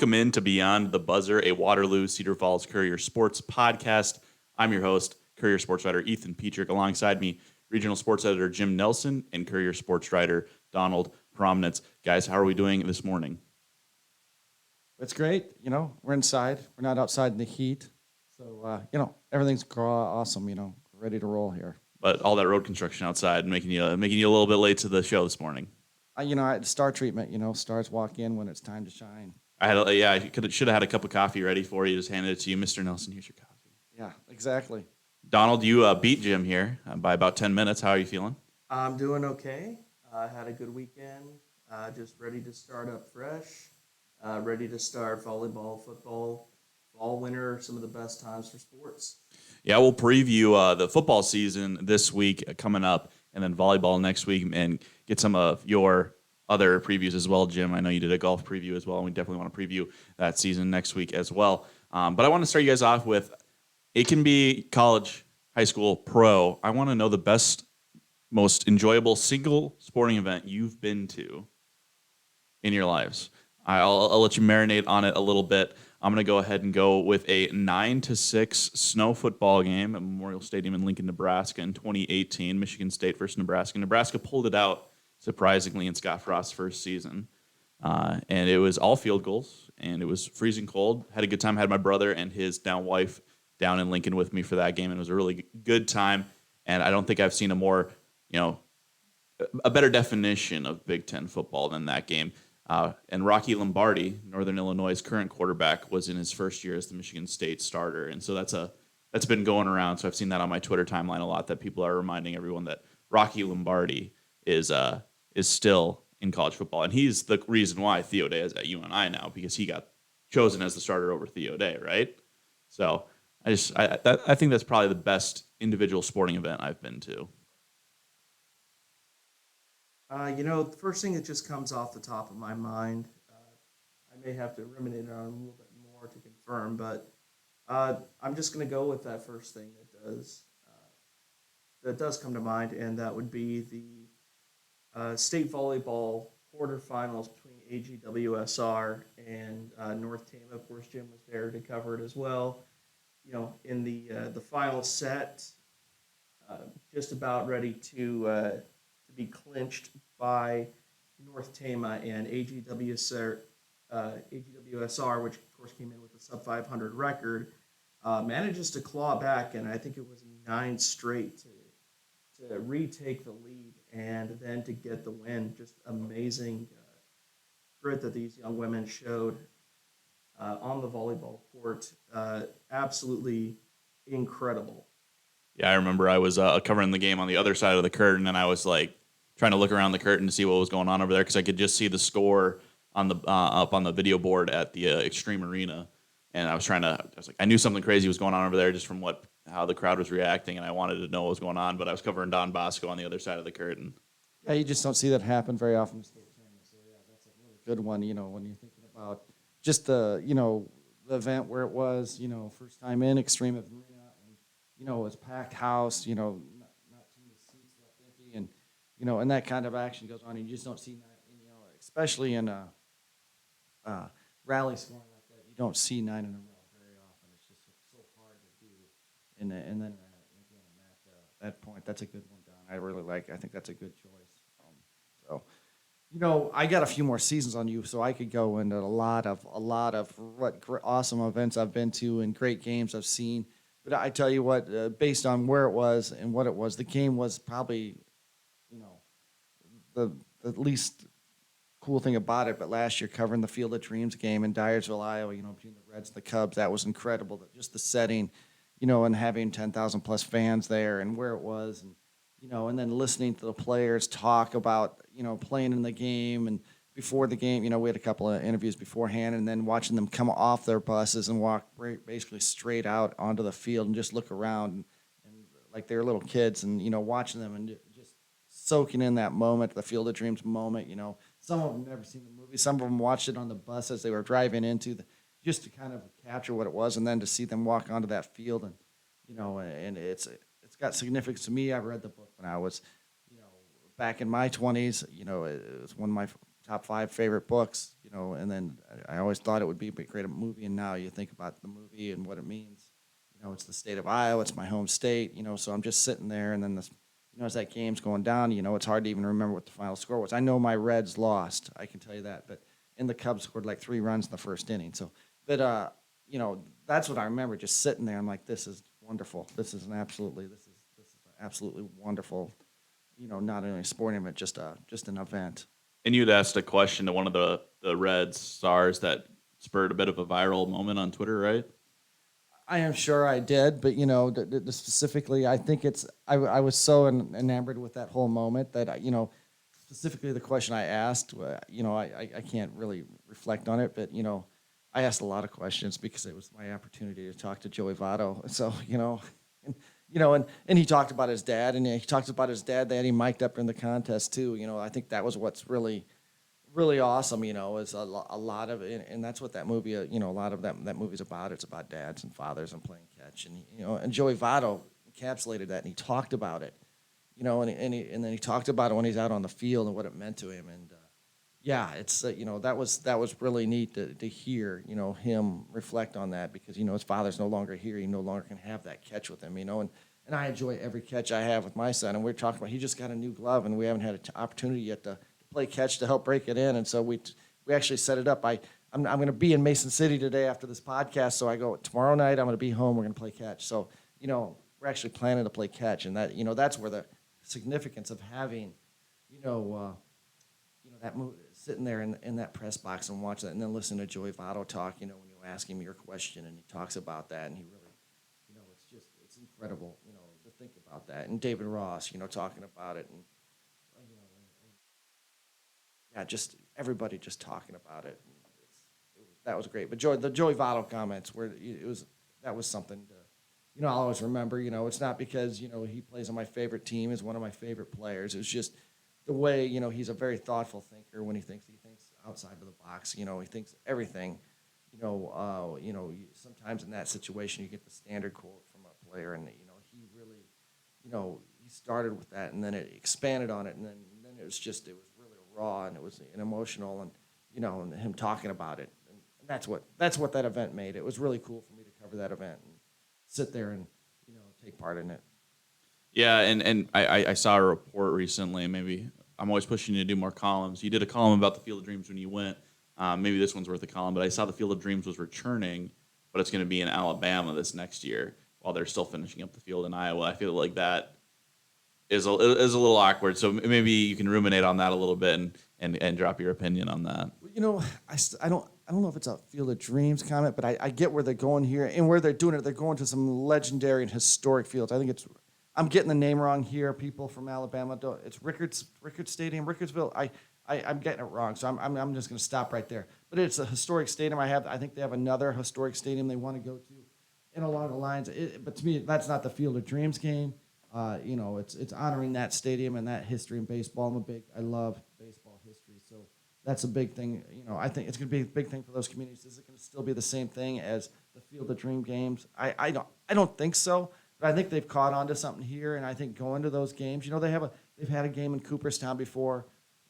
Welcome in to Beyond the Buzzer, a Waterloo-Cedar Falls Courier sports podcast. I'm your host, Courier sports writer Ethan Petrik. Alongside me, regional sports editor Jim Nelson and Courier sports writer Donald Promnitz. Guys, how are we doing this morning? It's great. We're inside. We're not outside in the heat. So, everything's awesome, ready to roll here. But all that road construction outside making you a little bit late to the show this morning. I had star treatment, stars walk in when it's time to shine. I should have had a cup of coffee ready for you. Just handed it to you. Mr. Nelson, here's your coffee. Yeah, exactly. Donald, you beat Jim here by about 10 minutes. How are you feeling? I'm doing okay. I had a good weekend. Just ready to start up fresh. Ready to start volleyball, football, fall, winter, some of the best times for sports. Yeah, we'll preview the football season this week coming up, and then volleyball next week, and get some of your other previews as well, Jim. I know you did a golf preview as well, and we definitely want to preview that season next week as well. But I want to start you guys off with, it can be college, high school, pro. I want to know the best, most enjoyable single sporting event you've been to in your lives. I'll let you marinate on it a little bit. I'm going to go ahead and go with a 9-6 snow football game at Memorial Stadium in Lincoln, Nebraska in 2018, Michigan State versus Nebraska. Nebraska pulled it out, surprisingly, in Scott Frost's first season. And it was all field goals, and it was freezing cold. Had a good time. Had my brother and his now wife down in Lincoln with me for that game, and it was a really good time. And I don't think I've seen a better definition of Big Ten football than that game. And Rocky Lombardi, Northern Illinois' current quarterback, was in his first year as the Michigan State starter, and so that's been going around. So I've seen that on my Twitter timeline a lot, that people are reminding everyone that Rocky Lombardi is still in college football, and he's the reason why Theo Day is at UNI now, because he got chosen as the starter over Theo Day, right? So I think that's probably the best individual sporting event I've been to. The first thing that just comes off the top of my mind, I may have to ruminate on a little bit more to confirm, but I'm just going to go with that first thing that does come to mind, and that would be the state volleyball quarterfinals between AGWSR and North Tama. Of course, Jim was there to cover it as well. In the final set, just about ready to be clinched by North Tama, and AGWSR, which of course came in with a sub 500 record, manages to claw back, and I think it was 9 straight to retake the lead and then to get the win. Just amazing grit that these young women showed on the volleyball court. Absolutely incredible. Yeah, I remember I was covering the game on the other side of the curtain, and I was like trying to look around the curtain to see what was going on over there, because I could just see the score on the up on the video board at the Extreme Arena, and I was like, I knew something crazy was going on over there just from how the crowd was reacting, and I wanted to know what was going on, but I was covering Don Bosco on the other side of the curtain. Yeah, you just don't see that happen very often. So yeah, that's a really good one. When you're thinking about just the the event where it was, first time in Extreme Arena, and it was packed house, not too many seats left empty, and and that kind of action goes on, and you just don't see that, especially in rally scoring like that. You don't see 9 in a row very often. It's just so hard to do. And then again, that point, that's a good one, Don. I think that's a good choice. I got a few more seasons on you, so I could go into a lot of what awesome events I've been to and great games I've seen. But I tell you what, based on where it was and what it was, the game was probably, the least cool thing about it. But last year, covering the Field of Dreams game in Dyersville, Iowa, between the Reds and the Cubs, that was incredible. Just the setting, and having 10,000 plus fans there, and where it was, and and then listening to the players talk about playing in the game, and before the game, we had a couple of interviews beforehand, and then watching them come off their buses and walk basically straight out onto the field and just look around, and like they were little kids, and watching them and just soaking in that moment, the Field of Dreams moment. Some of them never seen the movie. Some of them watched it on the bus as they were driving just to kind of capture what it was, and then to see them walk onto that field, and and it's got significance to me. I read the book when I was, back in my 20s. It was one of my top 5 favorite books. and then I always thought it would be a great movie, and now you think about the movie and what it means. It's the state of Iowa, it's my home state, so I'm just sitting there, and then this, as that game's going down, it's hard to even remember what the final score was. I know my Reds lost, I can tell you that, and the Cubs scored like 3 runs in the first inning. So, that's what I remember, just sitting there. I'm like, this is wonderful. This is absolutely wonderful. Not only a sporting event, just an event. And you'd asked a question to one of the Reds stars that spurred a bit of a viral moment on Twitter, right? I am sure I did, but specifically, I think I was so enamored with that whole moment that specifically the question I asked, I can't really reflect on it, but I asked a lot of questions because it was my opportunity to talk to Joey Votto. So and he talked about his dad, and he talked about his dad. They had him mic'd up in the contest too. I think that was what's really awesome, is a lot of it, and that's what that movie, a lot of that movie's about. It's about dads and fathers and playing catch, and and Joey Votto encapsulated that, and he talked about it, and then he talked about it when he's out on the field and what it meant to him, and it's that was really neat to hear, him reflect on that, because his father's no longer here, he no longer can have that catch with him, and I enjoy every catch I have with my son, and we're talking about he just got a new glove, and we haven't had an opportunity yet to play catch to help break it in, and so we actually set it up. I'm going to be in Mason City today after this podcast, so I go tomorrow night. I'm going to be home. We're going to play catch. So we're actually planning to play catch, and that that's where the significance of having that sitting there in that press box and watch that, and then listen to Joey Votto talk. When you ask him your question, and he talks about that, and he really it's incredible to think about that, and David Ross talking about it, and yeah, just everybody just talking about it. That was great. But the Joey Votto comments that was something to, I'll always remember. It's not because he plays on my favorite team, is one of my favorite players. It was just the way he's a very thoughtful thinker. When he thinks outside of the box. He thinks everything. Sometimes in that situation you get the standard quote from a player, and he really, he started with that, and then it expanded on it, and then it was really raw, and it was emotional, and and him talking about it, and that's what that event made. It was really cool for me to cover that event and sit there and take part in it. Yeah, and I saw a report recently. Maybe I'm always pushing you to do more columns. You did a column about the Field of Dreams when you went. Maybe this one's worth a column, but I saw the Field of Dreams was returning, but it's going to be in Alabama this next year while they're still finishing up the field in Iowa. I feel like that is a little awkward. So maybe you can ruminate on that a little bit and drop your opinion on that. I don't know if it's a Field of Dreams comment, but I get where they're going here and where they're doing it. They're going to some legendary and historic fields. I think I'm getting the name wrong here. People from Alabama it's Rickards Stadium, Rickardsville. I'm getting it wrong, so I'm just going to stop right there. But it's a historic stadium. I think they have another historic stadium they want to go to, and along the lines. But to me, that's not the Field of Dreams game. It's honoring that stadium and that history in baseball. I love baseball history, so that's a big thing. I think it's going to be a big thing for those communities. Is it going to still be the same thing as the Field of Dream games? I don't think so, but I think they've caught on to something here, and I think going to those games, they've had a game in Cooperstown before.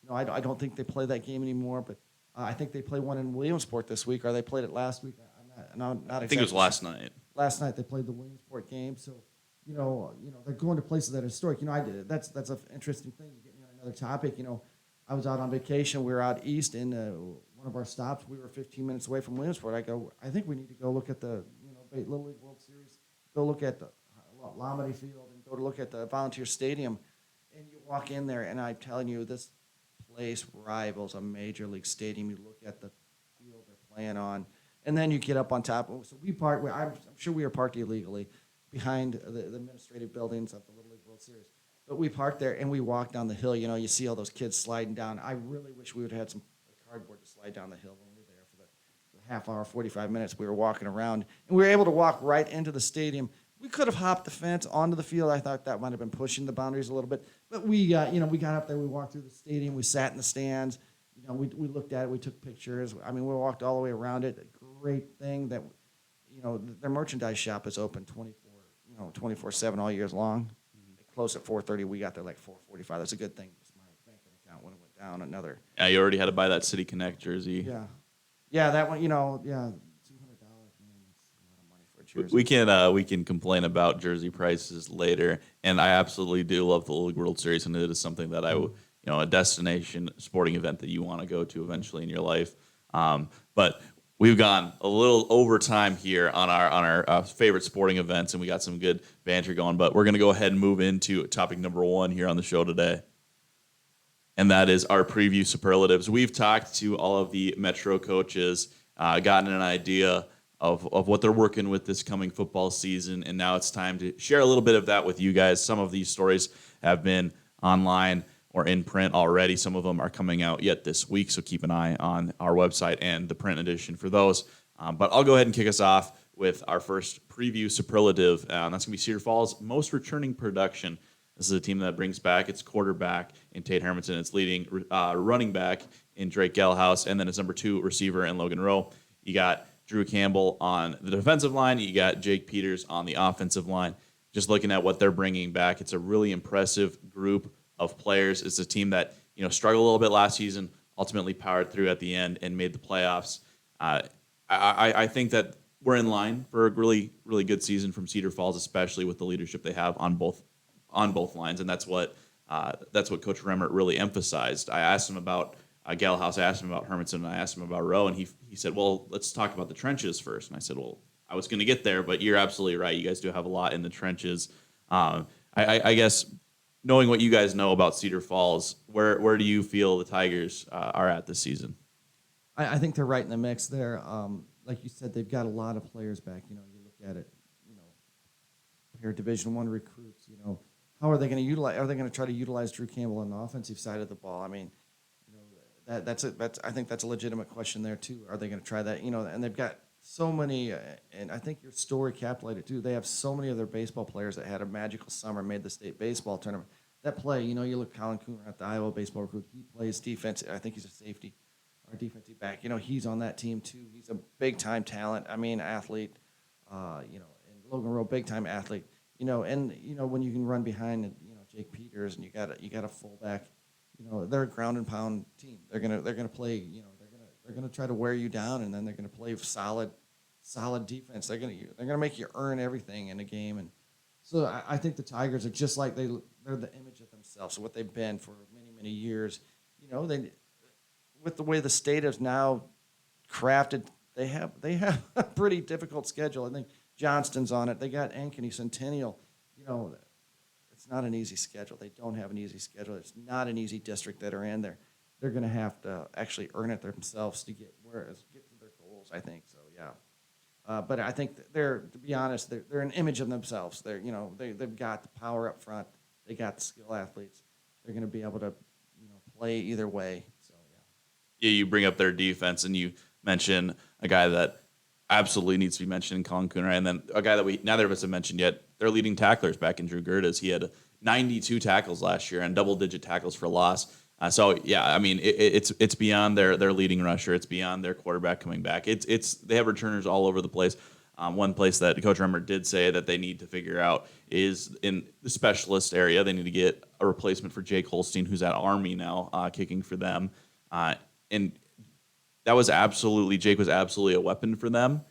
I don't think they play that game anymore, but I think they play one in Williamsport this week, or they played it last week. I'm not exactly. I think it was last night. Last night they played the Williamsport game, so. They're going to places that are historic. That's an interesting thing. You get me on another topic. I was out on vacation. We were out east in one of our stops. We were 15 minutes away from Williamsport. I think we need to go look at the Little League World Series. Go look at the Lamade Field and go to look at the Volunteer Stadium. And you walk in there, and I'm telling you, this place rivals a major league stadium. You look at the field they're playing on, and then you get up on top. So we parked. I'm sure we were parked illegally behind the administrative buildings of the Little League World Series. But we parked there, and we walked down the hill. You see all those kids sliding down. I really wish we would have had some cardboard to slide down the hill when we were there for the half hour, 45 minutes we were walking around. And we were able to walk right into the stadium. We could have hopped the fence onto the field. I thought that might have been pushing the boundaries a little bit. But we got up there. We walked through the stadium. We sat in the stands. We looked at it. We took pictures. We walked all the way around it. A great thing that, their merchandise shop is open 24/7 all years long. They closed at 4:30. We got there like 4:45. That's a good thing. My banking account when it went down. another. Yeah, you already had to buy that City Connect jersey. Yeah, that one. $200, man, that's a lot of money for a jersey. We can complain about jersey prices later, and I absolutely do love the League World Series, and it is something that a destination sporting event that you want to go to eventually in your life. But we've gone a little over time here on our favorite sporting events, and we got some good banter going. But we're going to go ahead and move into topic number 1 here on the show today, and that is our preview superlatives. We've talked to all of the Metro coaches, gotten an idea of what they're working with this coming football season, and now it's time to share a little bit of that with you guys. Some of these stories have been online or in print already. Some of them are coming out yet this week, so keep an eye on our website and the print edition for those. But I'll go ahead and kick us off with our first preview superlative, and that's going to be Cedar Falls' most returning production. This is a team that brings back its quarterback in Tate Hermanson, its leading running back in Drake Gallhouse, and then its number 2 receiver in Logan Rowe. You got Drew Campbell on the defensive line. You got Jake Peters on the offensive line. Just looking at what they're bringing back, it's a really impressive group of players. It's a team that struggled a little bit last season, ultimately powered through at the end and made the playoffs. I think that we're in line for a really, really good season from Cedar Falls, especially with the leadership they have on both lines, and that's what Coach Remmert really emphasized. I asked him about Gallhouse, I asked him about Hermanson, and I asked him about Rowe, and he said, well, let's talk about the trenches first. And I said, well, I was going to get there, but you're absolutely right. You guys do have a lot in the trenches. I guess knowing what you guys know about Cedar Falls, where do you feel the Tigers are at this season? I think they're right in the mix there. Like you said, they've got a lot of players back. You look at it, pair of Division I recruits, how are they going to utilize? Are they going to try to utilize Drew Campbell on the offensive side of the ball? I mean, that's I think that's a legitimate question there too. Are they going to try that? And they've got so many, and I think your story capitulated too. They have so many of their baseball players that had a magical summer, made the state baseball tournament. That play, you look Colin Cooner at the Iowa baseball recruit. He plays defense. I think he's a safety or defensive back. He's on that team too. He's a big time talent. I mean, athlete. And Logan Rowe, big time athlete. And when you can run behind, Jake Peters, and you got a fullback, they're a ground and pound team. They're gonna play, they're gonna try to wear you down, and then they're gonna play solid defense. They're gonna make you earn everything in a game, and so I think the Tigers are just like they're the image of themselves. So what they've been for many years, they with the way the state is now crafted, they have a pretty difficult schedule. I think Johnston's on it. They got Ankeny, Centennial. It's not an easy schedule. They don't have an easy schedule. It's not an easy district that are in there. They're going to have to actually earn it themselves to get to their goals, I think. So, yeah. But I think to be honest, they're an image of themselves. They've got the power up front. They got the skill athletes. They're going to be able to, play either way. So, yeah. Yeah, you bring up their defense, and you mention a guy that absolutely needs to be mentioned in Colin Cooner, and then a guy that neither of us have mentioned yet, their leading tacklers back in Drew Gerdes. He had 92 tackles last year and double-digit tackles for loss. So yeah, I mean it's beyond their leading rusher. It's beyond their quarterback coming back. They have returners all over the place. One place that Coach Remmert did say that they need to figure out is in the specialist area. They need to get a replacement for Jake Holstein, who's at Army now, kicking for them, and Jake was absolutely a weapon for them.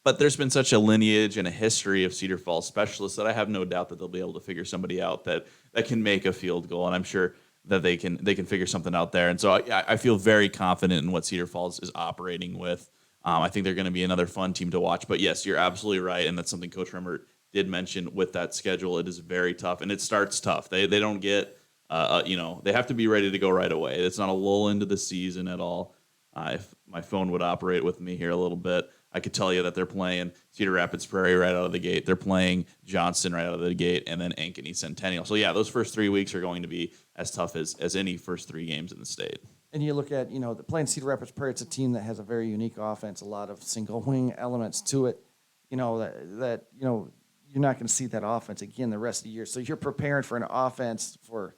But there's been such a lineage and a history of Cedar Falls specialists that I have no doubt that they'll be able to figure somebody out that can make a field goal, and I'm sure that they can figure something out there. And so I feel very confident in what Cedar Falls is operating with. I think they're going to be another fun team to watch. But yes, you're absolutely right, and that's something Coach Remmert did mention with that schedule. It is very tough, and it starts tough. They don't get they have to be ready to go right away. It's not a lull into the season at all. If my phone would operate with me here a little bit, I could tell you that they're playing Cedar Rapids Prairie right out of the gate. They're playing Johnston right out of the gate, and then Ankeny Centennial. So, yeah, those first 3 weeks are going to be as tough as any first 3 games in the state. And you look at, playing Cedar Rapids Prairie, it's a team that has a very unique offense, a lot of single wing elements to it, that you're not going to see that offense again the rest of the year. So you're preparing for an offense for,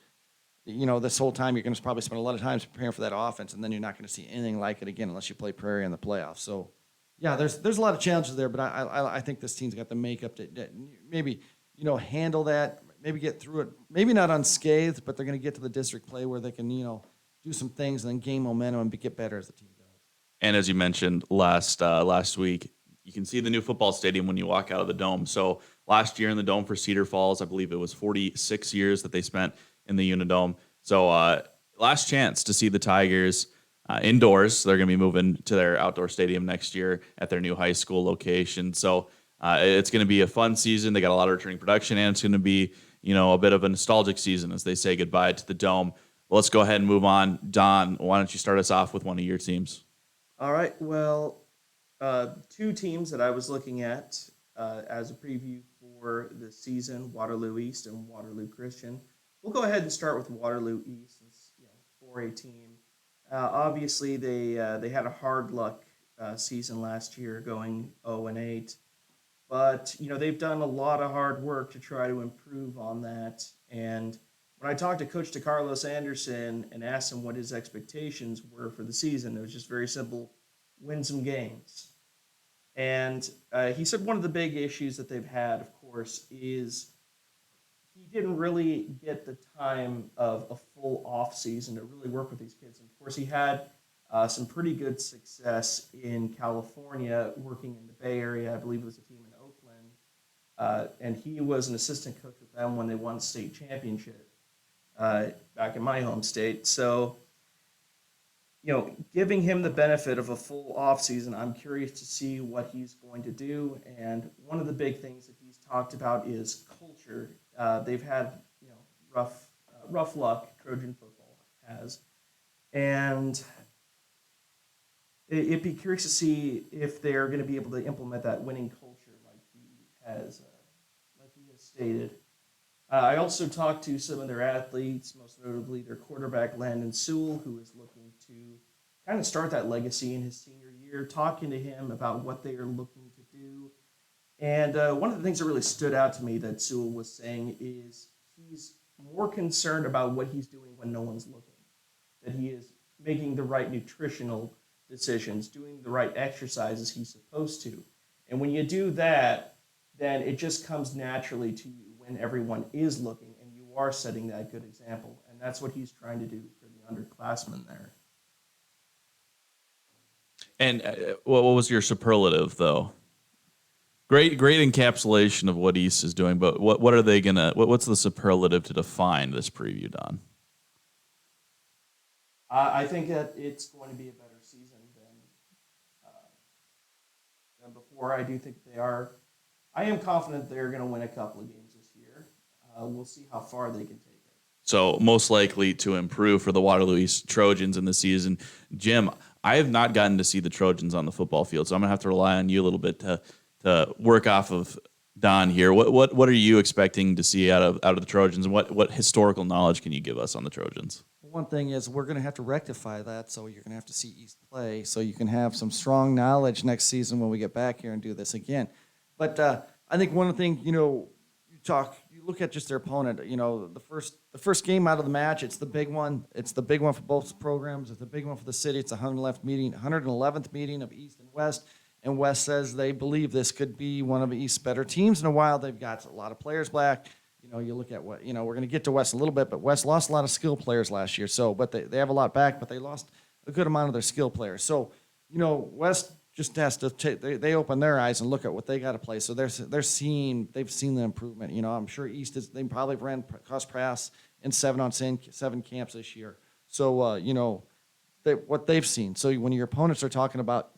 this whole time you're going to probably spend a lot of time preparing for that offense, and then you're not going to see anything like it again unless you play Prairie in the playoffs. So, yeah, there's a lot of challenges there, but I think this team's got the makeup to maybe handle that, maybe get through it, maybe not unscathed, but they're going to get to the district play where they can do some things and then gain momentum and get better as the team goes. And as you mentioned last week, you can see the new football stadium when you walk out of the dome. So last year in the dome for Cedar Falls, I believe it was 46 years that they spent in the Unidome. So last chance to see the Tigers indoors. They're going to be moving to their outdoor stadium next year at their new high school location. So it's going to be a fun season. They got a lot of returning production, and it's going to be, a bit of a nostalgic season as they say goodbye to the dome. Well, let's go ahead and move on. Don, why don't you start us off with one of your teams? All right. Well, two teams that I was looking at as a preview for the season: Waterloo East and Waterloo Christian. We'll go ahead and start with Waterloo East, since 4A team. Obviously, they had a hard luck season last year, going 0-8. But they've done a lot of hard work to try to improve on that. And when I talked to Coach DeCarlos Anderson and asked him what his expectations were for the season, it was just very simple: win some games. And he said one of the big issues that they've had, of course, is he didn't really get the time of a full off season to really work with these kids. And of course, he had some pretty good success in California, working in the Bay Area. I believe it was a team in Oakland, and he was an assistant coach with them when they won state championship back in my home state. So, giving him the benefit of a full off season, I'm curious to see what he's going to do. And one of the big things that he's talked about is culture. They've had rough luck. Trojan football has, and it'd be curious to see if they're going to be able to implement that winning culture like he has stated. I also talked to some of their athletes, most notably their quarterback Landon Sewell, who is looking to kind of start that legacy in his senior year. Talking to him about what they are looking to do. And one of the things that really stood out to me that Sewell was saying is he's more concerned about what he's doing when no one's looking, that he is making the right nutritional decisions, doing the right exercises he's supposed to. And when you do that, then it just comes naturally to you when everyone is looking, and you are setting that good example. And that's what he's trying to do for the underclassmen there. And what was your superlative, though? Great encapsulation of what East is doing, but what are they gonna? What's the superlative to define this preview, Don? I think that it's going to be a better season than before. I do think they are. I am confident they're going to win a couple of games this year. We'll see how far they can take it. So most likely to improve for the Waterloo East Trojans in the season. Jim, I have not gotten to see the Trojans on the football field, so I'm gonna have to rely on you a little bit to work off of Don here. What are you expecting to see out of the Trojans, and what historical knowledge can you give us on the Trojans? One thing is we're going to have to rectify that, so you're going to have to see East play so you can have some strong knowledge next season when we get back here and do this again. But I think one thing, you look at just their opponent, the first game out of the match, it's the big one. It's the big one for both programs. It's the big one for the city. It's the 111th meeting of East and West. And West says they believe this could be one of East's better teams in a while. They've got a lot of players back. You look at we're going to get to West a little bit, but West lost a lot of skill players last year. So, but they have a lot back, but they lost a good amount of their skill players. So, West just has to they open their eyes and look at what they got to play. So they've seen the improvement. I'm sure East they probably ran cross pass in 7-on-7 camps this year. So, what they've seen. So when your opponents are talking about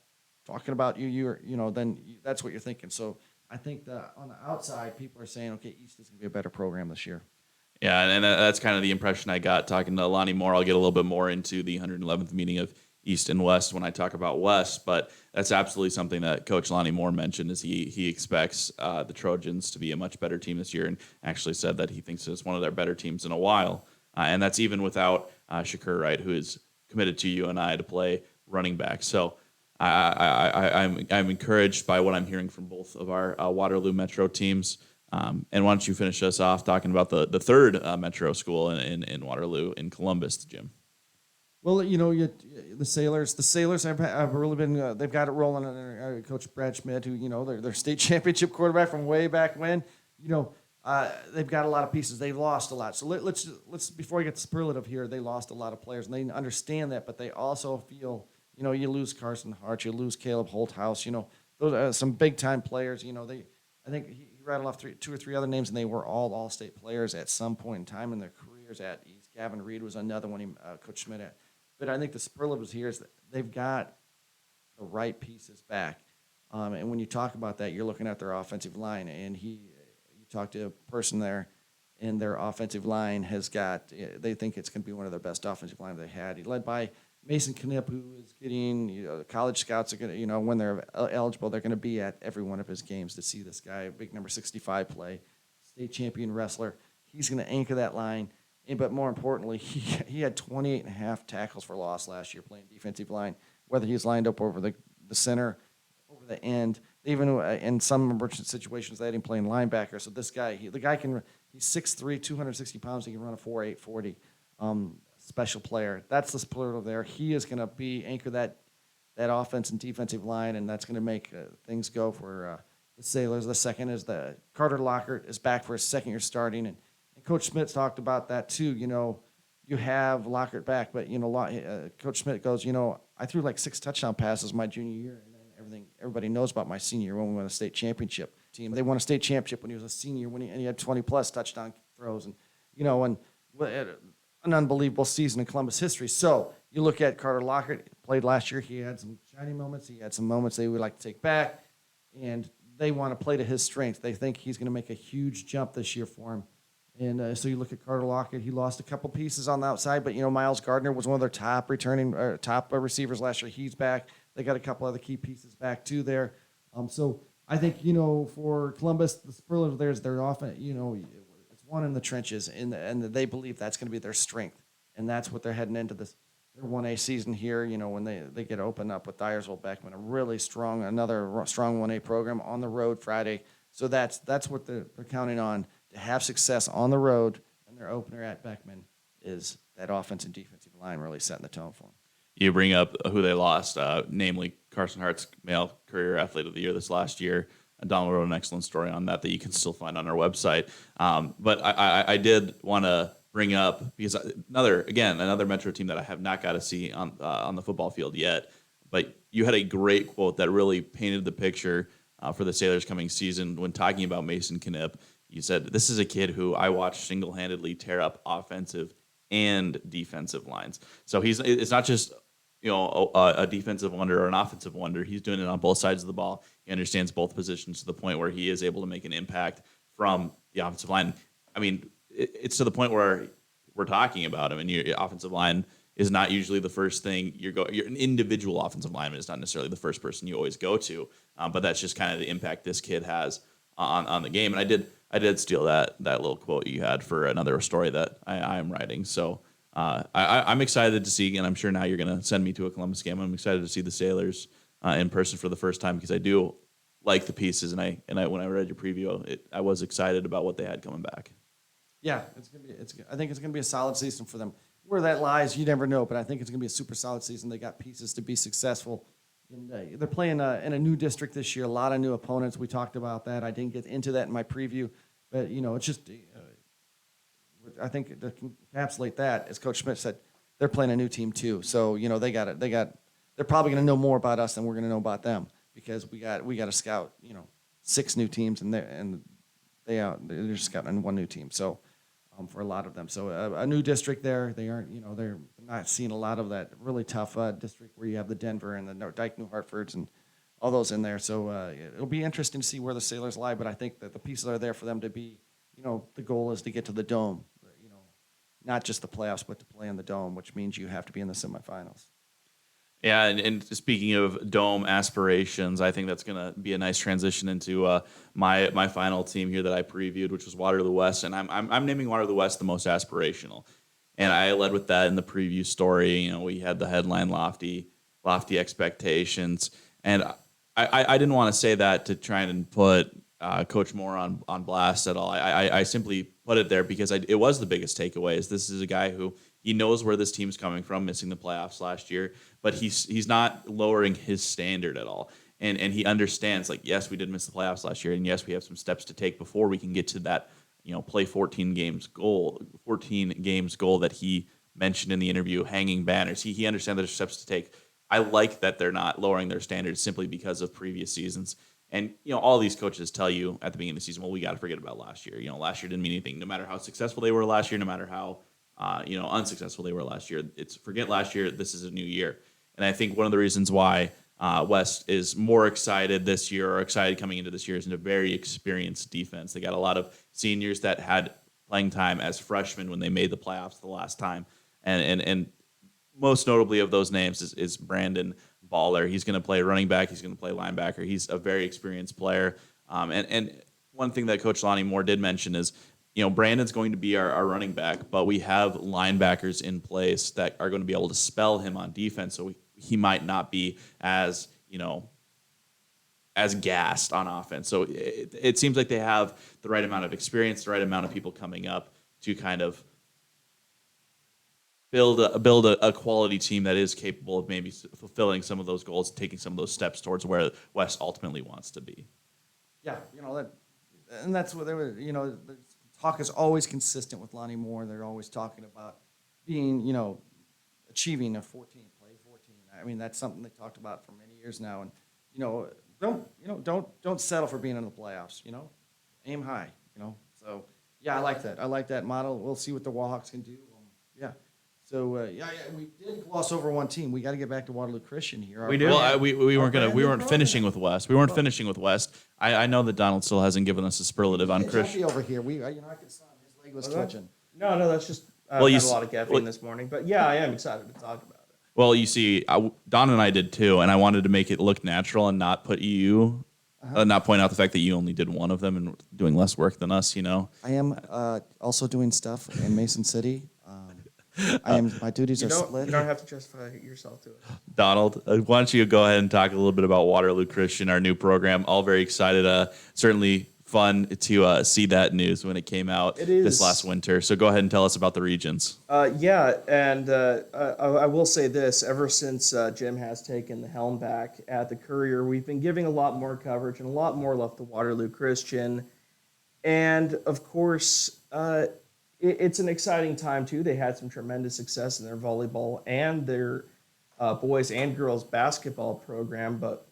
you, then that's what you're thinking. So I think that on the outside, people are saying, okay, East is going to be a better program this year. Yeah, and that's kind of the impression I got talking to Lonnie Moore. I'll get a little bit more into the 111th meeting of East and West when I talk about West, but that's absolutely something that Coach Lonnie Moore mentioned is he expects the Trojans to be a much better team this year, and actually said that he thinks it's one of their better teams in a while. And that's even without Shakur Wright, who is committed to UNI to play running back. So I'm encouraged by what I'm hearing from both of our Waterloo Metro teams. And why don't you finish us off talking about the third Metro school in Waterloo, in Columbus, Jim? Well, the Sailors have really been. They've got it rolling under Coach Brad Schmidt, who their state championship quarterback from way back when. they've got a lot of pieces. They lost a lot. So let's before we get superlative here, they lost a lot of players, and they understand that. But they also feel, you lose Carson Hart, you lose Caleb Holthouse. Those are some big time players. I think he rattled off two or three other names, and they were all state players at some point in time in their careers. At East, Gavin Reed was another one. Coach Schmidt at. But I think the superlative here is that they've got the right pieces back. And when you talk about that, you're looking at their offensive line, and you talk to a person there, and their offensive line has got. They think it's going to be one of their best offensive lines they had. He led by Mason Knipp, who is getting. College scouts are going to. When they're eligible, they're going to be at every one of his games to see this guy, big number 65 play, state champion wrestler. He's going to anchor that line. But more importantly, he had 28 and a half tackles for loss last year playing defensive line, whether he's lined up over the center, over the end. Even in some emergent situations, they had him playing linebacker. So this guy, he's 6'3", 260 pounds. He can run a 4.8 40. Special player. That's the superlative there. He is going to anchor that offense and defensive line, and that's going to make things go for the Sailors. The second is the Carter Lockhart is back for his second year starting, and Coach Schmidt talked about that too. You have Lockhart back, but Coach Schmidt goes, I threw like 6 touchdown passes my junior year, and then everybody knows about my senior year when we won a state championship team. They won a state championship when he was a senior, and he had 20 plus touchdown throws, and an unbelievable season in Columbus history. So you look at Carter Lockhart, played last year. He had some shining moments. He had some moments they would like to take back, and they want to play to his strength. They think he's going to make a huge jump this year for him. And so you look at Carter Lockett. He lost a couple pieces on the outside, but Miles Gardner was one of their top receivers last year. He's back. They got a couple other key pieces back too there. So I think for Columbus, the superlative there is their offense. It's one in the trenches, and they believe that's going to be their strength, and that's what they're heading into their 1A season here. When they get opened up with Dyersville Beckman, another strong 1A program on the road Friday. So that's what they're counting on. To have success on the road, and their opener at Beckman is that offense and defensive line really setting the tone for them. You bring up who they lost, namely Carson Hart's male Courier Athlete of the Year this last year. Donald wrote an excellent story on that you can still find on our website. But I did want to bring up, because another Metro team that I have not got to see on the football field yet, but you had a great quote that really painted the picture for the Sailors' coming season when talking about Mason Knipp. You said, this is a kid who I watched single-handedly tear up offensive and defensive lines. So it's not just a defensive wonder or an offensive wonder. He's doing it on both sides of the ball. He understands both positions to the point where he is able to make an impact from the offensive line. I mean, it's to the point where we're talking about him, and your offensive line is not usually the first thing you're an individual offensive lineman is not necessarily the first person you always go to, but that's just kind of the impact this kid has on the game. And I did steal that little quote you had for another story that I am writing. So I'm excited to see, and I'm sure now you're going to send me to a Columbus game. I'm excited to see the Sailors in person for the first time, because I do like the pieces, and I when I read your preview, I was excited about what they had coming back. Yeah, I think it's gonna be a solid season for them. Where that lies, you never know, but I think it's gonna be a super solid season. They got pieces to be successful. And they're playing in a new district this year, a lot of new opponents. We talked about that. I didn't get into that in my preview, but it's just I think to encapsulate that, as Coach Schmidt said, they're playing a new team too. So they're probably going to know more about us than we're going to know about them, because we got to scout 6 new teams, and they're just scouting one new team. So for a lot of them, so a new district there, they aren't they're not seeing a lot of that really tough district where you have the Denver and the Dyke New Hartfords and all those in there. So it'll be interesting to see where the Sailors lie, but I think that the pieces are there for them to be. The goal is to get to the Dome, not just the playoffs, but to play in the Dome, which means you have to be in the semifinals. Yeah, and speaking of Dome aspirations, I think that's going to be a nice transition into my final team here that I previewed, which was Waterloo West, and I'm naming Waterloo West the most aspirational, and I led with that in the preview story. We had the headline lofty expectations, and I didn't want to say that to try and put Coach Moore on blast at all. I simply put it there because it was the biggest takeaway. Is this is a guy who he knows where this team's coming from, missing the playoffs last year, but he's not lowering his standard at all. And he understands, yes, we did miss the playoffs last year, and yes, we have some steps to take before we can get to that, play 14 games goal that he mentioned in the interview, hanging banners. He understands there's steps to take. I like that they're not lowering their standards simply because of previous seasons. And, all these coaches tell you at the beginning of the season, well, we got to forget about last year. Last year didn't mean anything. No matter how successful they were last year, no matter how, unsuccessful they were last year, it's forget last year. This is a new year. And I think one of the reasons why West is more excited this year or excited coming into this year is in a very experienced defense. They got a lot of seniors that had playing time as freshmen when they made the playoffs the last time. And most notably of those names is Brandon Baller. He's going to play running back. He's going to play linebacker. He's a very experienced player. And one thing that Coach Lonnie Moore did mention is, Brandon's going to be our running back, but we have linebackers in place that are going to be able to spell him on defense. So he might not be as, as gassed on offense. So it seems like they have the right amount of experience, the right amount of people coming up to kind of build a quality team that is capable of maybe fulfilling some of those goals, taking some of those steps towards where West ultimately wants to be. Yeah, and that's what they were. The talk is always consistent with Lonnie Moore. They're always talking about being, achieving a 14. I mean, that's something they talked about for many years now. And don't settle for being in the playoffs. Aim high. So yeah, I like that. I like that model. We'll see what the Warhawks can do. Yeah. So we did gloss over one team. We got to get back to Waterloo Christian here. We do. Well, we weren't finishing with West. We weren't finishing with West. I know that Donald still hasn't given us a superlative on Christian. Over here, I could saw his leg was twitching. No, that's just I had a lot of caffeine this morning. But yeah, I am excited to talk about it. Well, you see, Don and I did too, and I wanted to make it look natural and not put you, not point out the fact that you only did one of them and doing less work than us. I am also doing stuff in Mason City. My duties are split. You don't have to justify yourself to it. Donald, why don't you go ahead and talk a little bit about Waterloo Christian, our new program. All very excited. Certainly fun to see that news when it came out this last winter. So go ahead and tell us about the regions. I will say this. Ever since Jim has taken the helm back at the Courier, we've been giving a lot more coverage and a lot more love to Waterloo Christian. And, of course, it's an exciting time, too. They had some tremendous success in their volleyball and their boys and girls basketball program, but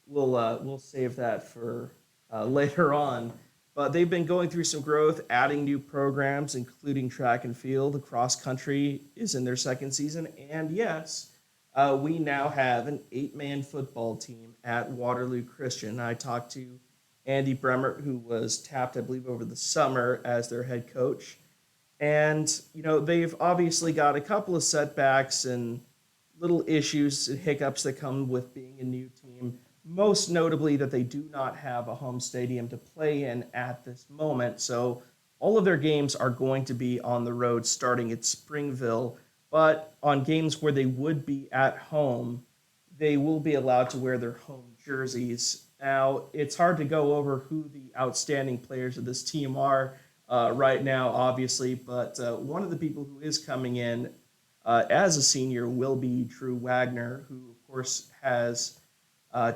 we'll save that for later on. But they've been going through some growth, adding new programs, including track and field. Cross country is in their second season. And, yes, we now have an 8-man football team at Waterloo Christian. I talked to Andy Bremert, who was tapped, I believe, over the summer as their head coach. And, they've obviously got a couple of setbacks and little issues and hiccups that come with being a new team, most notably that they do not have a home stadium to play in at this moment. So all of their games are going to be on the road starting at Springville, but on games where they would be at home, they will be allowed to wear their home jerseys. Now, it's hard to go over who the outstanding players of this team are right now, obviously, but one of the people who is coming in as a senior will be Drew Wagner, who, of course, has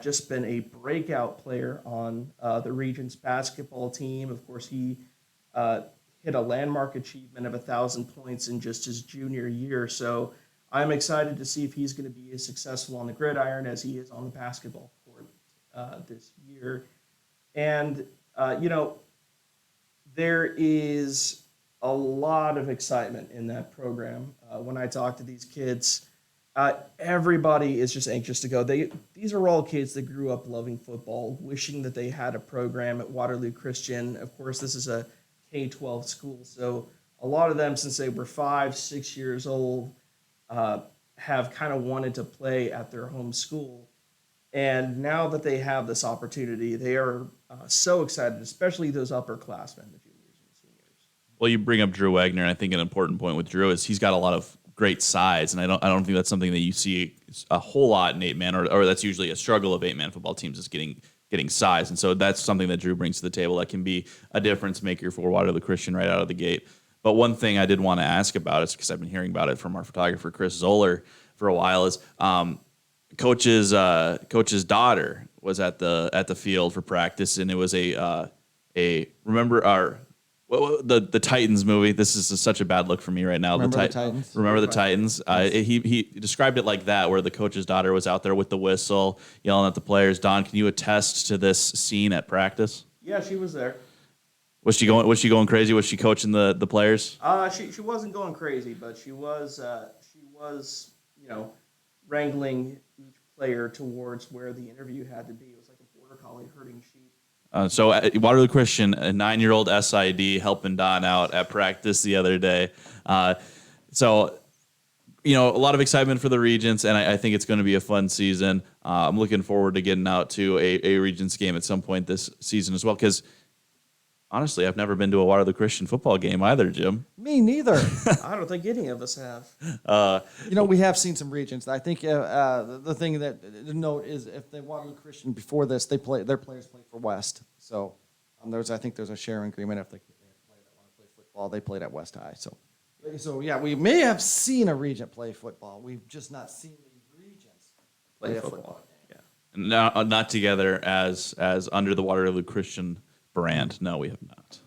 just been a breakout player on the region's basketball team. Of course, he hit a landmark achievement of 1,000 points in just his junior year. So I'm excited to see if he's going to be as successful on the gridiron as he is on the basketball court this year. And, there is a lot of excitement in that program. When I talk to these kids, everybody is just anxious to go. These are all kids that grew up loving football, wishing that they had a program at Waterloo Christian. Of course, this is a K-12 school, so a lot of them, since they were 5, 6 years old, have kind of wanted to play at their home school. And now that they have this opportunity, they are so excited, especially those upperclassmen, the juniors and seniors. Well, you bring up Drew Wagner, and I think an important point with Drew is he's got a lot of great size, and I don't think that's something that you see a whole lot in 8-man, or that's usually a struggle of 8-man football teams is getting size, and so that's something that Drew brings to the table that can be a difference maker for Waterloo Christian right out of the gate. But one thing I did want to ask about is because I've been hearing about it from our photographer Chris Zoller for a while is coach's daughter was at the field for practice, and it was Well, the Titans movie. This is such a bad look for me right now. Remember the Titans? Remember the Titans? He described it like that, where the coach's daughter was out there with the whistle, yelling at the players. Don, can you attest to this scene at practice? Yeah, she was there. Was she going crazy? Was she coaching the players? She wasn't going crazy, but she was wrangling each player towards where the interview had to be. It was like a border collie herding sheep. So at Waterloo Christian, a 9-year-old SID helping Don out at practice the other day. So a lot of excitement for the Regents, and I think it's going to be a fun season. I'm looking forward to getting out to a Regents game at some point this season as well, because honestly, I've never been to a Waterloo Christian football game either, Jim. Me neither. I don't think any of us have. We have seen some Regents. I think the thing that to note is if they Waterloo Christian before this, their players played for West. So I think there's a sharing agreement. If they want to play football, they played at West High. So yeah, we may have seen a Regent play football. We've just not seen the Regents play a football. Yeah, not together as under the Waterloo Christian brand. No, we have not.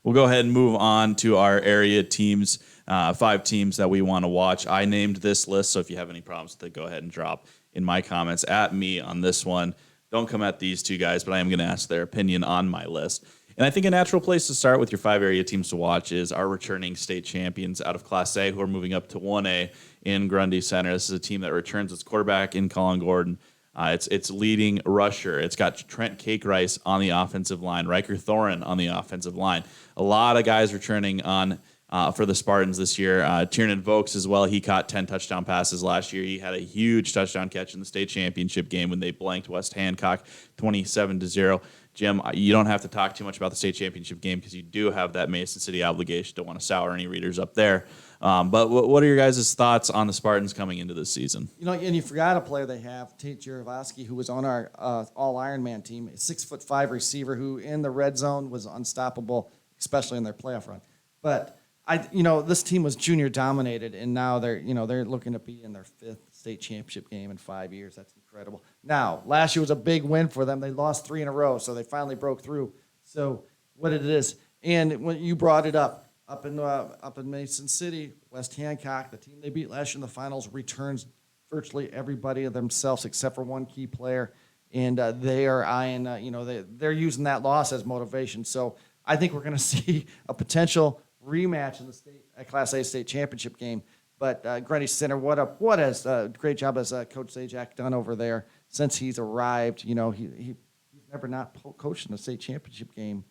We'll go ahead and move on to our area teams, 5 teams that we want to watch. I named this list, so if you have any problems with it, go ahead and drop in my comments at me on this one. Don't come at these two guys, but I am going to ask their opinion on my list. And I think a natural place to start with your 5 area teams to watch is our returning state champions out of Class A, who are moving up to 1A in Grundy Center. This is a team that returns its quarterback in Colin Gordon. It's leading rusher. It's got Trent Cake-Rice on the offensive line, Riker Thorin on the offensive line. A lot of guys returning on for the Spartans this year. Tiernan Vokes as well. He caught 10 touchdown passes last year. He had a huge touchdown catch in the state championship game when they blanked West Hancock 27-0. Jim, you don't have to talk too much about the state championship game because you do have that Mason City obligation. Don't want to sour any readers up there. But what are your guys' thoughts on the Spartans coming into this season? And you forgot a player they have, Tate Jarovsky, who was on our all-Ironman team, a 6'5" receiver who in the red zone was unstoppable, especially in their playoff run. But this team was junior dominated, and now they're looking to be in their 5th state championship game in 5 years. That's incredible. Now, last year was a big win for them. They lost 3 in a row, so they finally broke through. So what it is, and when you brought it up in Mason City, West Hancock, the team they beat last year in the finals, returns virtually everybody of themselves except for one key player, and they are eyeing, they're using that loss as motivation. So I think we're going to see a potential rematch in the Class A state championship game. But Grundy Center, what has great job has Coach Zajac done over there since he's arrived. He's never not coached in a state championship game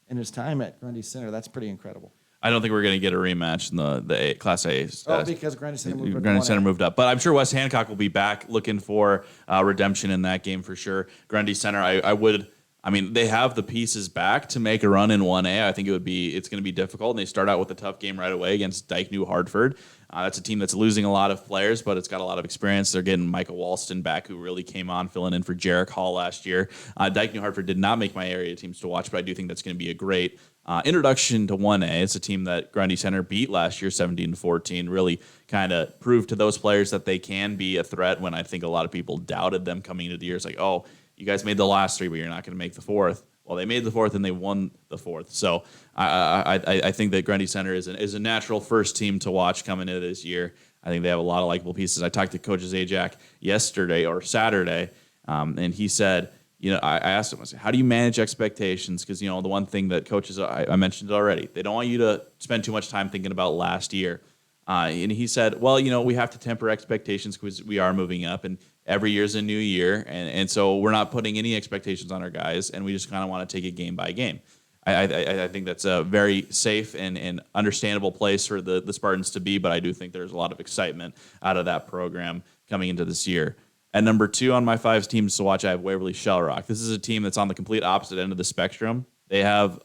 in his time at Grundy Center. That's pretty incredible. I don't think we're going to get a rematch in the Class A. Because Grundy Center moved up. But I'm sure West Hancock will be back looking for redemption in that game for sure. Grundy Center, they have the pieces back to make a run in 1A. I think it's going to be difficult, and they start out with a tough game right away against Dyke New Hartford. That's a team that's losing a lot of players, but it's got a lot of experience. They're getting Michael Walston back, who really came on filling in for Jarek Hall last year. Dyke New Hartford did not make my area teams to watch, but I do think that's going to be a great introduction to 1A. It's a team that Grundy Center beat last year, 17-14. Really kind of proved to those players that they can be a threat when I think a lot of people doubted them coming into the year. It's like, oh, you guys made the last 3, but you're not going to make the 4th. Well, they made the 4th and they won the 4th. So I think that Grundy Center is a natural first team to watch coming into this year. I think they have a lot of likable pieces. I talked to Coach Zajac yesterday or Saturday, and he said, I asked him, I said, how do you manage expectations? Because, the one thing that coaches, I mentioned it already, they don't want you to spend too much time thinking about last year. And he said, well, we have to temper expectations because we are moving up, and every year is a new year. And so we're not putting any expectations on our guys, and we just kind of want to take it game by game. I think that's a very safe and understandable place for the Spartans to be, but I do think there's a lot of excitement out of that program coming into this year. At number 2 on my 5 teams to watch, I have Waverly Shell Rock. This is a team that's on the complete opposite end of the spectrum. They have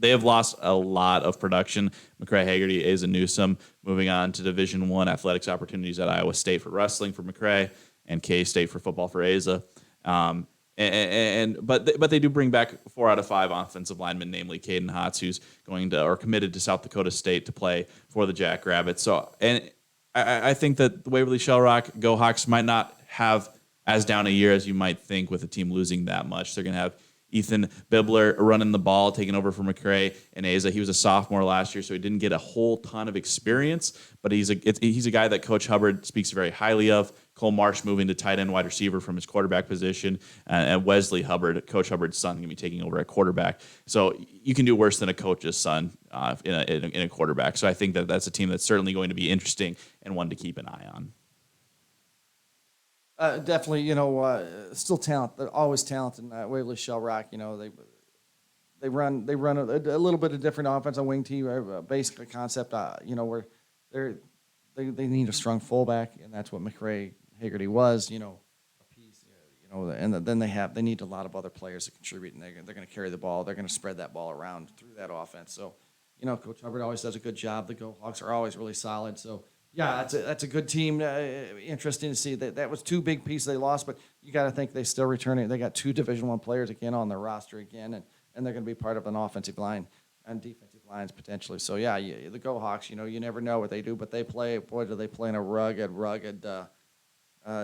lost a lot of production. McCrae Haggerty, Asa Newsom, moving on to Division I athletics opportunities at Iowa State for wrestling for McCrae and K-State for football for Asa. But they do bring back 4 out of 5 offensive linemen, namely Caden Hotz, who's committed to South Dakota State to play for the Jackrabbits. So, and I think that the Waverly Shell Rock Go Hawks might not have as down a year as you might think with a team losing that much. They're going to have Ethan Bibler running the ball, taking over for McCray and Asa. He was a sophomore last year, so he didn't get a whole ton of experience, but he's a guy that Coach Hubbard speaks very highly of. Cole Marsh moving to tight end wide receiver from his quarterback position, and Wesley Hubbard, Coach Hubbard's son, going to be taking over at quarterback. So you can do worse than a coach's son in a quarterback. So I think that's a team that's certainly going to be interesting and one to keep an eye on. Definitely, still talent. They're always talented. Waverly Shell Rock, they run a little bit of different offense on wing team, basic concept. Where they need a strong fullback, and that's what McRae Haggerty was. A piece. And then they need a lot of other players to contribute, and they're going to carry the ball. They're going to spread that ball around through that offense. So, Coach Hubbard always does a good job. The Go Hawks are always really solid. So. Yeah, that's a good team. Interesting to see that was two big pieces they lost, but you got to think they still returning. They got two Division I players again on their roster again, and they're going to be part of an offensive line and defensive lines potentially. So yeah, the Go Hawks. You never know what they do, but they play. Boy, do they play in a rugged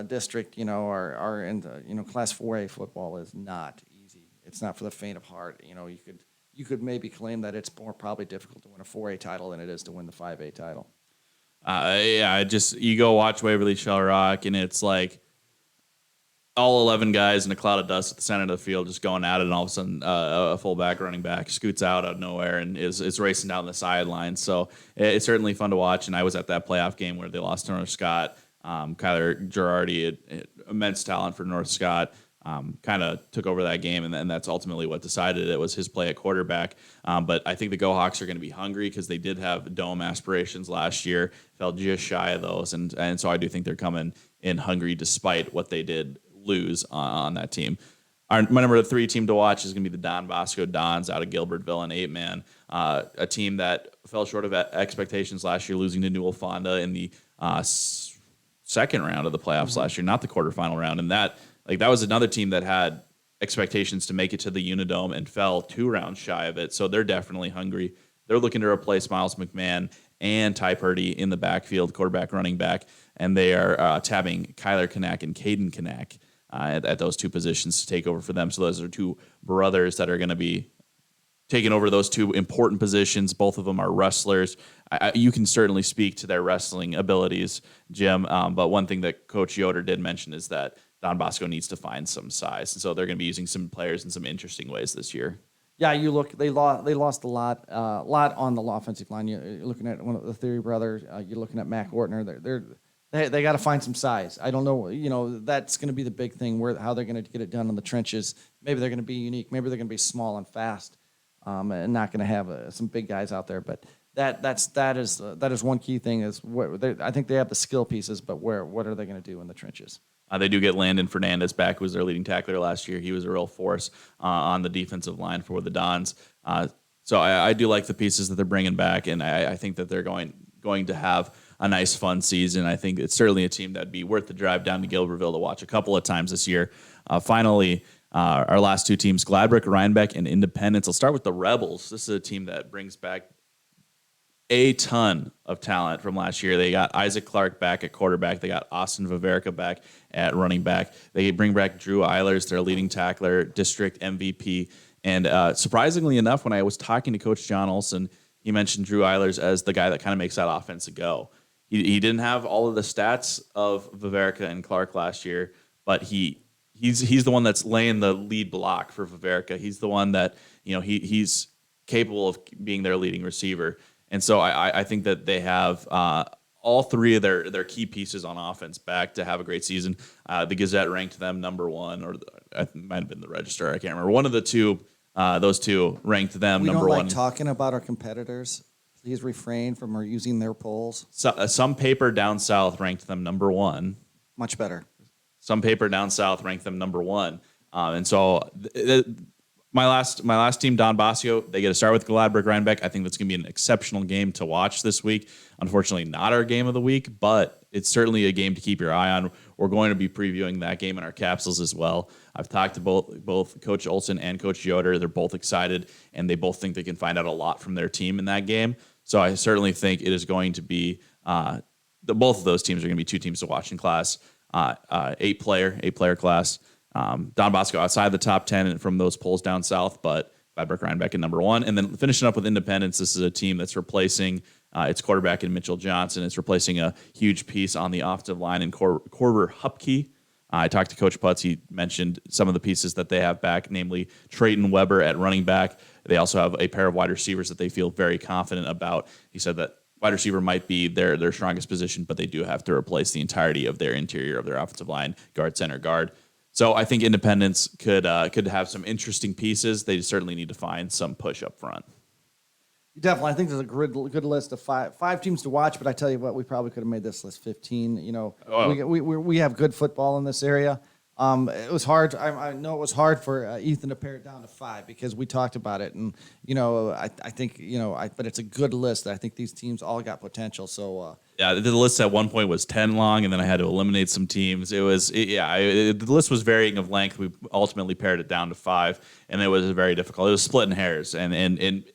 district. Are in the, Class 4A football is not easy. It's not for the faint of heart. You could maybe claim that it's more probably difficult to win a 4A title than it is to win the 5A title. You go watch Waverly Shell Rock, and it's like all 11 guys in a cloud of dust at the center of the field just going at it, and all of a sudden a fullback running back scoots out of nowhere and is racing down the sideline. So it's certainly fun to watch, and I was at that playoff game where they lost to North Scott. Kyler Girardi, immense talent for North Scott, kind of took over that game, and that's ultimately what decided it was his play at quarterback. But I think the Go Hawks are going to be hungry because they did have dome aspirations last year, fell just shy of those, and so I do think they're coming in hungry despite what they did lose on that team. My number 3 team to watch is going to be the Don Bosco Dons out of Gilbertville, an 8-man, a team that fell short of expectations last year, losing to Newell Fonda in the second round of the playoffs last year, not the quarterfinal round, and that was another team that had expectations to make it to the Unidome and fell 2 rounds shy of it. So they're definitely hungry. They're looking to replace Miles McMahon and Ty Purdy in the backfield, quarterback, running back, and they are tabbing Kyler Knack and Caden Knack at those 2 positions to take over for them. So those are 2 brothers that are going to be taking over those 2 important positions. Both of them are wrestlers. You can certainly speak to their wrestling abilities, Jim, but one thing that Coach Yoder did mention is that Don Bosco needs to find some size, and so they're going to be using some players in some interesting ways this year. Yeah, they lost a lot on the offensive line. You're looking at one of the Theory brothers. You're looking at Mac Ortner. They got to find some size. I don't know. That's going to be the big thing. How they're going to get it done in the trenches. Maybe they're going to be unique. Maybe they're going to be small and fast, and not going to have some big guys out there. But that is one key thing. Is I think they have the skill pieces, but what are they going to do in the trenches? They do get Landon Fernandez back, who was their leading tackler last year. He was a real force on the defensive line for the Dons. So I do like the pieces that they're bringing back, and I think that they're going to have a nice, fun season. I think it's certainly a team that'd be worth the drive down to Gilbertville to watch a couple of times this year. Finally, our last 2 teams, Gladbrook, Rhinebeck, and Independence. I'll start with the Rebels. This is a team that brings back a ton of talent from last year. They got Isaac Clark back at quarterback. They got Austin Viverica back at running back. They bring back Drew Eilers, their leading tackler, district MVP. And surprisingly enough, when I was talking to Coach John Olson, he mentioned Drew Eilers as the guy that kind of makes that offense go. He didn't have all of the stats of Viverica and Clark last year, but he's the one that's laying the lead block for Viverica. He's the one that he's capable of being their leading receiver. And so I think that they have all 3 of their key pieces on offense back to have a great season. The Gazette ranked them number 1, or it might have been the Register. I can't remember. One of the 2, those 2 ranked them number 1. We don't like talking about our competitors. Please refrain from using their polls. So, some paper down south ranked them number 1. Much better. Some paper down south ranked them number 1. And so my last team, Don Bosco, they get to start with Gladbrook Rhinebeck. I think that's going to be an exceptional game to watch this week. Unfortunately, not our game of the week, but it's certainly a game to keep your eye on. We're going to be previewing that game in our capsules as well. I've talked to both Coach Olson and Coach Yoder. They're both excited, and they both think they can find out a lot from their team in that game. So I certainly think it is going to be both of those teams are going to be 2 teams to watch in class, 8-player class. Don Bosco outside the top 10 from those polls down south, but Freiburg Rhinebeck at number 1. And then finishing up with Independence, this is a team that's replacing its quarterback in Mitchell Johnson. It's replacing a huge piece on the offensive line in Corver Hupke. I talked to Coach Putz. He mentioned some of the pieces that they have back, namely Trayton Weber at running back. They also have a pair of wide receivers that they feel very confident about. He said that wide receiver might be their strongest position, but they do have to replace the entirety of their interior of their offensive line, guard, center, guard. So I think Independence could have some interesting pieces. They certainly need to find some push up front. Definitely, I think there's a good list of five teams to watch. But I tell you what, we probably could have made this list 15. We have good football in this area. It was hard. I know it was hard for Ethan to pare it down to 5 because we talked about it, and I think but it's a good list. I think these teams all got potential. So the list at one point was 10 long, and then I had to eliminate some teams. The list was varying of length. We ultimately pared it down to 5, and it was very difficult. It was splitting hairs, and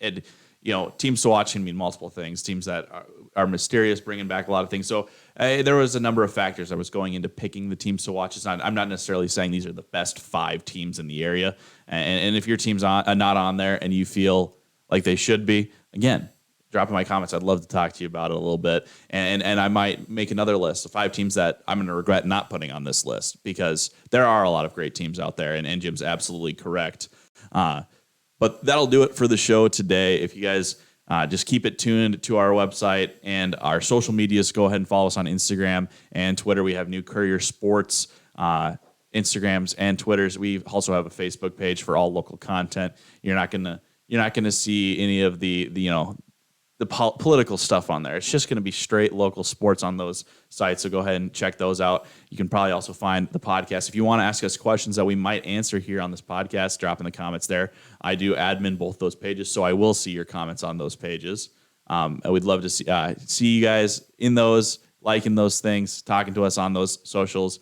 teams to watch can mean multiple things. Teams that are mysterious, bringing back a lot of things. So there was a number of factors that was going into picking the teams to watch. I'm not necessarily saying these are the best 5 teams in the area. And if your team's not on there and you feel like they should be, again, drop in my comments. I'd love to talk to you about it a little bit. And I might make another list of 5 teams that I'm going to regret not putting on this list because there are a lot of great teams out there, and Jim's absolutely correct. But that'll do it for the show today. If you guys just keep it tuned to our website and our social medias, go ahead and follow us on Instagram and Twitter. We have new Courier Sports Instagrams and Twitters. We also have a Facebook page for all local content. You're not gonna see any of the political stuff on there. It's just going to be straight local sports on those sites. So go ahead and check those out. You can probably also find the podcast. If you want to ask us questions that we might answer here on this podcast, drop in the comments there. I do admin both those pages, so I will see your comments on those pages. I would love to see you guys in those, liking those things, talking to us on those socials.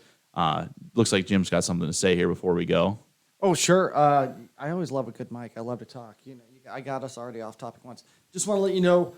Looks like Jim's got something to say here before we go. Oh, sure. I always love a good mic. I love to talk. I got us already off topic once. Just want to let you know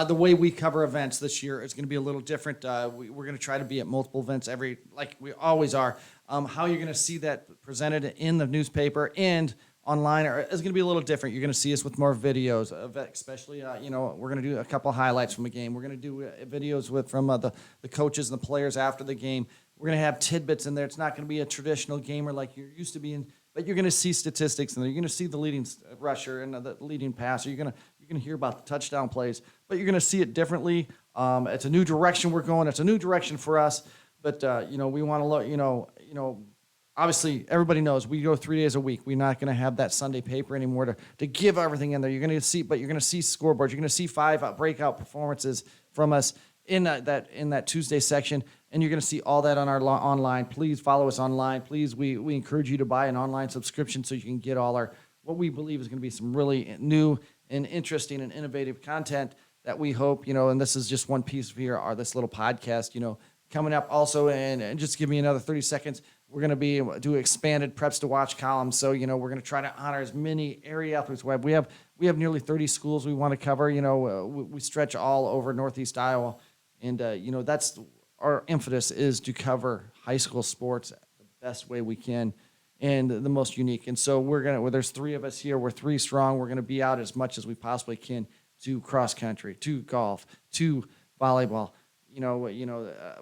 the way we cover events this year is going to be a little different. We're going to try to be at multiple events like we always are. How you're going to see that presented in the newspaper and online is going to be a little different. You're going to see us with more videos, especially, we're going to do a couple highlights from a game. We're going to do videos from the coaches and the players after the game. We're going to have tidbits in there. It's not going to be a traditional gamer like you're used to being, but you're going to see statistics in there. You're going to see the leading rusher and the leading passer. You're going to hear about the touchdown plays, but you're going to see it differently. It's a new direction we're going. It's a new direction for us, but we want to look. Obviously, everybody knows we go 3 days a week. We're not going to have that Sunday paper anymore to give everything in there. You're going to see scoreboards. You're going to see 5 breakout performances from us in that Tuesday section, and you're going to see all that on our online. Please follow us online. Please, we encourage you to buy an online subscription so you can get all our what we believe is going to be some really new and interesting and innovative content that we hope, and this is just one piece of this little podcast, coming up also, and just give me another 30 seconds. We're going to be do expanded preps to watch columns. So, we're going to try to honor as many area athletes. We have nearly 30 schools we want to cover. We stretch all over Northeast Iowa. And, that's our emphasis is to cover high school sports the best way we can and the most unique. And so there's 3 of us here. We're 3 strong. We're going to be out as much as we possibly can to cross country, to golf, to volleyball,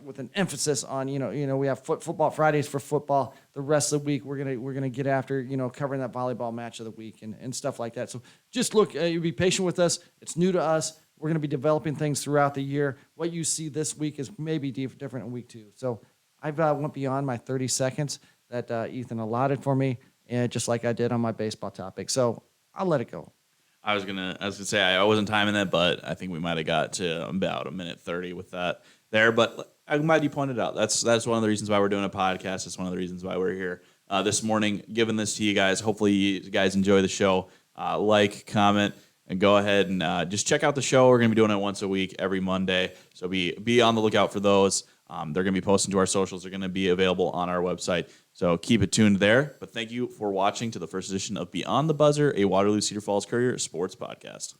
with an emphasis on, we have football Fridays for football. The rest of the week, we're going to get after, covering that volleyball match of the week and stuff like that. So just look, you be patient with us. It's new to us. We're going to be developing things throughout the year. What you see this week is maybe different in week 2. So I went beyond my 30 seconds that Ethan allotted for me, and just like I did on my baseball topic. So I'll let it go. I was gonna say I wasn't timing that, but I think we might have got to about a minute 30 with that there. But I'm glad you pointed out. That's one of the reasons why we're doing a podcast. That's one of the reasons why we're here this morning, giving this to you guys. Hopefully you guys enjoy the show. Like, comment, and go ahead and just check out the show. We're gonna be doing it once a week, every Monday. So be on the lookout for those. They're gonna be posting to our socials. They're gonna be available on our website. So keep it tuned there. But thank you for watching to the first edition of Beyond the Buzzer, a Waterloo-Cedar Falls Courier sports podcast.